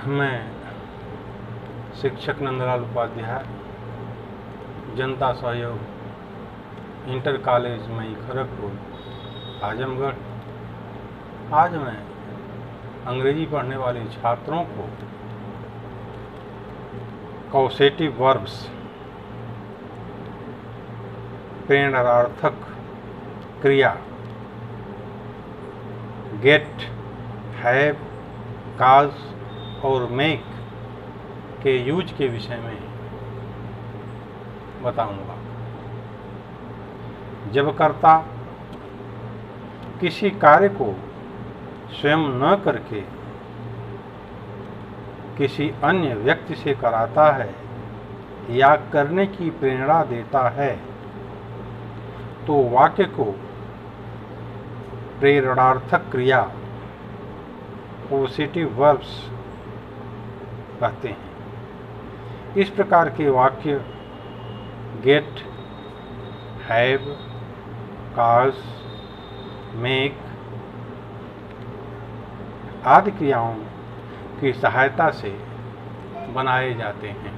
मैं शिक्षक नंदलाल उपाध्याय, जनता सहयोग इंटर कॉलेज मई खड़गपुर आजमगढ़। आज मैं अंग्रेजी पढ़ने वाले छात्रों को कॉसेटिव वर्ब्स, प्रेरणार्थक क्रिया गेट, हैव, काज और मेक के यूज के विषय में बताऊंगा। जब कर्ता किसी कार्य को स्वयं न करके किसी अन्य व्यक्ति से कराता है या करने की प्रेरणा देता है तो वाक्य को प्रेरणार्थक क्रिया पॉजिटिव वर्ब्स कहते हैं। इस प्रकार के वाक्य गेट, हैव, काज, मेक आदि क्रियाओं की सहायता से बनाए जाते हैं।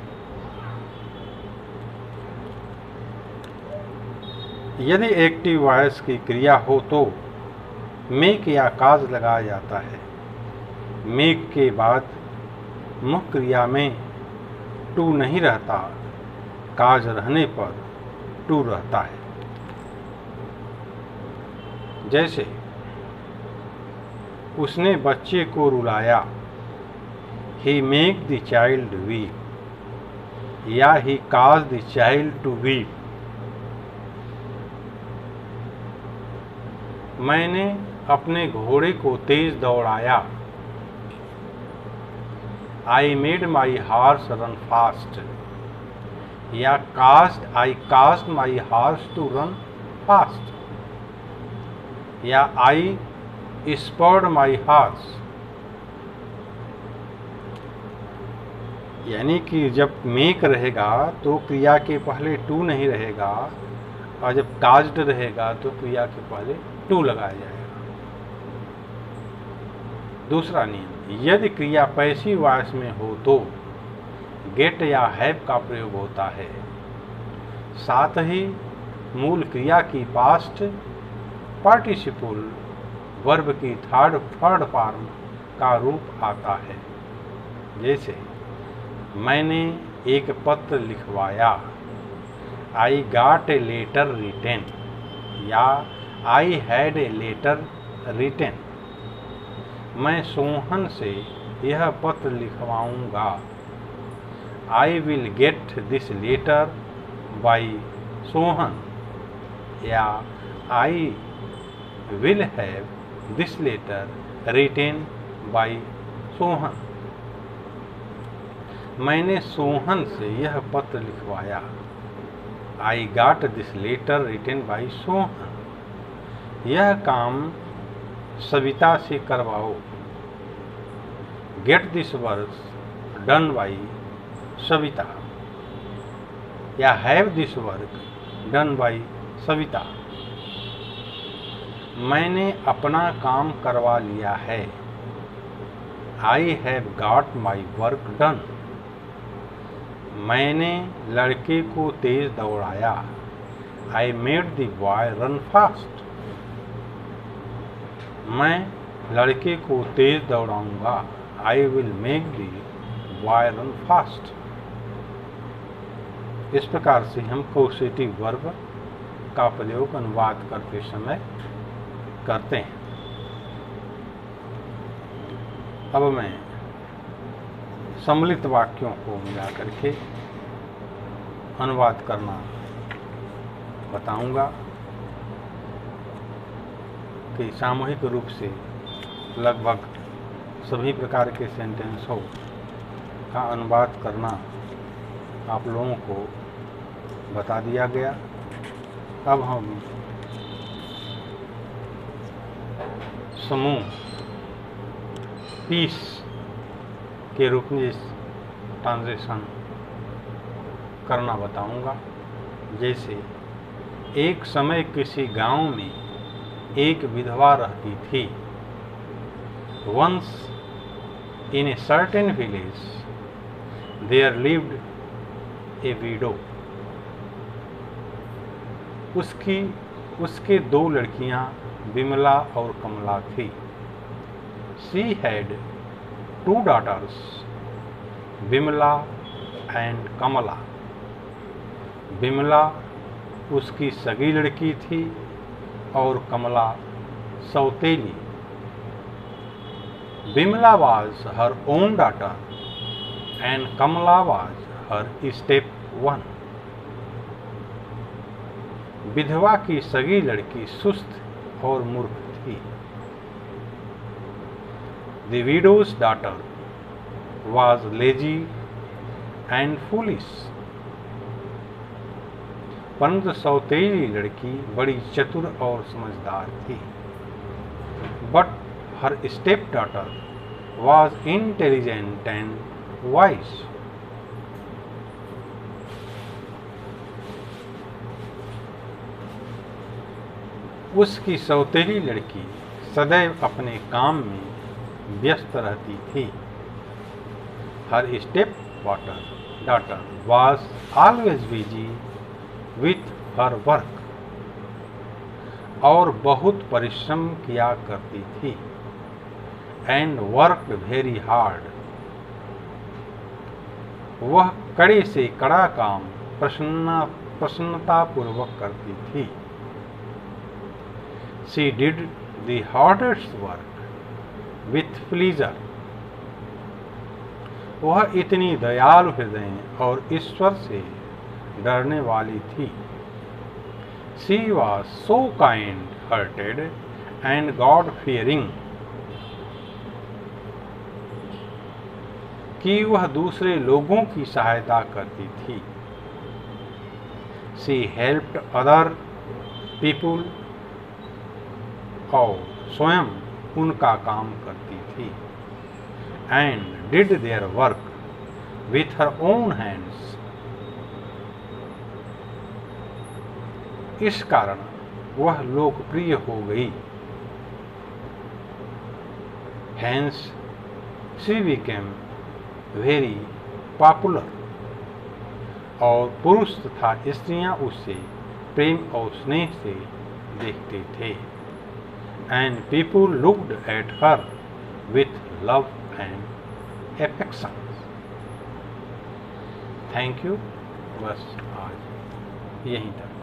यदि एक्टिव वॉइस की क्रिया हो तो मेक या काज लगाया जाता है। मेक के बाद मुख्य क्रिया में टू नहीं रहता, काज रहने पर टू रहता है। जैसे उसने बच्चे को रुलाया, he make the child weep, या he cause the child to weep. मैंने अपने घोड़े को तेज दौड़ाया, I made my horse run fast, या I caused my horse to run fast, या आई स्पर्ड माई हॉर्स। यानी कि जब मेक रहेगा तो क्रिया के पहले टू नहीं रहेगा, और जब काज्ड रहेगा तो क्रिया के पहले टू लगाया जाएगा। दूसरा नियम, यदि क्रिया पैसिव वॉइस में हो तो गेट या हैव का प्रयोग होता है। साथ ही मूल क्रिया की पास्ट पार्टिसिपल वर्ब की थर्ड फॉर्म का रूप आता है। जैसे मैंने एक पत्र लिखवाया, I got a letter written, या I had a letter written. मैं सोहन से यह पत्र लिखवाऊंगा, I will get this letter by Sohan, या I will have this letter written by Sohan. मैंने सोहन से यह पत्र लिखवाया, I got this letter written by Sohan. यह काम सविता से करवाओ, gate this work done by Savita, या have this work done by Savita. मैंने अपना काम करवा लिया है, I have got my work done. मैंने लड़के को तेज दौड़ाया, I made the boy run fast. मैं लड़के को तेज दौड़ाऊंगा, I will make the boy run fast. इस प्रकार से हम कॉसेटिव वर्ब का प्रयोग अनुवाद करते समय करते हैं। अब मैं सम्मिलित वाक्यों को मिला करके अनुवाद करना बताऊंगा कि सामूहिक रूप से लगभग सभी प्रकार के सेंटेंसों का अनुवाद करना आप लोगों को बता दिया गया। अब हम समूह पीस के रूप में ट्रांसलेशन करना बताऊंगा। जैसे एक समय किसी गांव में एक विधवा रहती थी। Once In a certain village there lived a widow. उसके 2 लड़कियां विमला और कमला थी. She had 2 daughters, Vimla and कमला. विमला उसकी सगी लड़की थी और कमला सौतेली. Vimla was her own daughter and Kamala was her step one. विधवा की सगी लड़की सुस्त और मूर्ख थी. The widow's daughter was lazy and foolish. परंतु सौतेली लड़की बड़ी चतुर और समझदार थी. But her stepdaughter was intelligent and wise. उसकी सौतेली लड़की सदैव अपने काम में व्यस्त रहती थी. Her stepdaughter was always busy with her work. और बहुत परिश्रम किया करती थी. And worked very hard. वह कड़े से कड़ा काम प्रसन्नता पूर्वक करती थी. She did the hardest work with pleasure. वह इतनी दयालु हृदय और ईश्वर से डरने वाली थी. She was so kind-hearted and God-fearing कि वह दूसरे लोगों की सहायता करती थी. She helped other people और स्वयं उनका काम करती थी. And did their work with her own hands. इस कारण वह लोकप्रिय हो गई. Hence she became very popular. और पुरुष तथा स्त्रियां उससे प्रेम और स्नेह से देखते थे. And people looked at her with love and affection. Thank you. बस आज यहीं तक.